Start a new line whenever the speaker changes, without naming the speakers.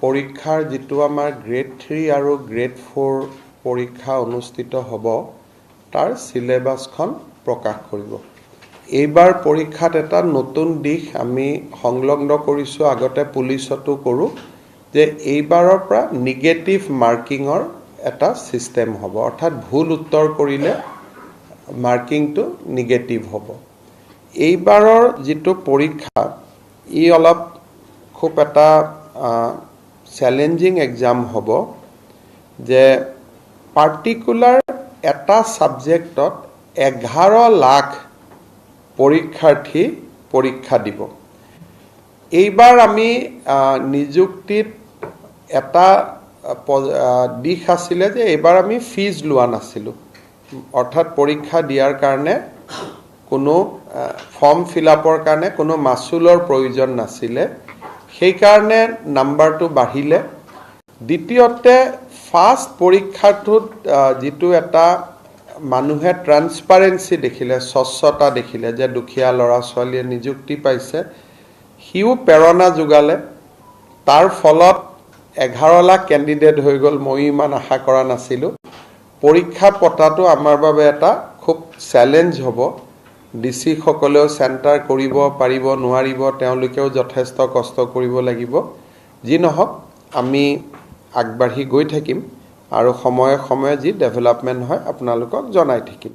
পৰীক্ষাৰ যেটো আমাৰ গ্ৰেড 3 আৰু গ্ৰেড 4 পৰীক্ষা অনুষ্ঠিত হ'ব তাৰ সিলেবাসখন প্ৰকাশ কৰিব। এইবাৰ পৰীক্ষাত এটা নতুন দিশ আমি সংলগ্ন কৰিছো, আগতে পুলিচতো কৰো, যে এইবাৰৰ পৰা নিগেটিভ মাৰ্কিংৰ এটা সিস্টেম হ'ব, অৰ্থাৎ ভুল উত্তৰ কৰিলে মাৰ্কিংটো নিগেটিভ হ'ব। এইবাৰৰ যেটো পৰীক্ষা ই অলপ খুব এটা চ্যালেঞ্জিং এক্সাম হ'ব, যে পাৰ্টিকুলাৰ এটা সাবজেক্টত 11 লাখ পৰীক্ষাৰ্থী পৰীক্ষা দিব। এইবাৰ আমি নিযুক্তিত এটা দিশ আছিলে যে এইবাৰ আমি ফিজ লোৱা নাছিলো, অৰ্থাৎ পৰীক্ষা দিয়াৰ কাৰণে কোনো ফৰ্ম ফিল আপৰ কাৰণে কোনো মাচুলৰ প্ৰয়োজন নাছিলে, সেই কাৰণে নাম্বাৰটো বাঢ়িলে। দ্বিতীয়তে ফাৰ্ষ্ট পৰীক্ষাটোত যেটো এটা মানুহে ট্ৰান্সপাৰেন্সি দেখিলে, স্বচ্ছতা দেখিলে, যে দুখীয়া ল'ৰা ছোৱালীয়ে নিযুক্তি পাইছে, হিউ প্ৰেৰণা যোগালে। তাৰ ফলত 11 লাখ কেণ্ডিডেট হৈ গ'ল। মই ইমান আশা কৰা নাছিলো। পৰীক্ষা পতাটো আমাৰ বাবে এটা খুব চ্যালেঞ্জ হ'ব। ডিসি সকলেও চেণ্টাৰ কৰিব পাৰিব নোৱাৰিব, তেওঁলোকেও যথেষ্ট কষ্ট কৰিব লাগিব। যি নহওক আমি আগবাঢ়ি গৈ থাকিম আৰু সময়ে সময়ে যি ডেভেলপমেন্ট হয় আপোনালোকক জনাই থাকিম।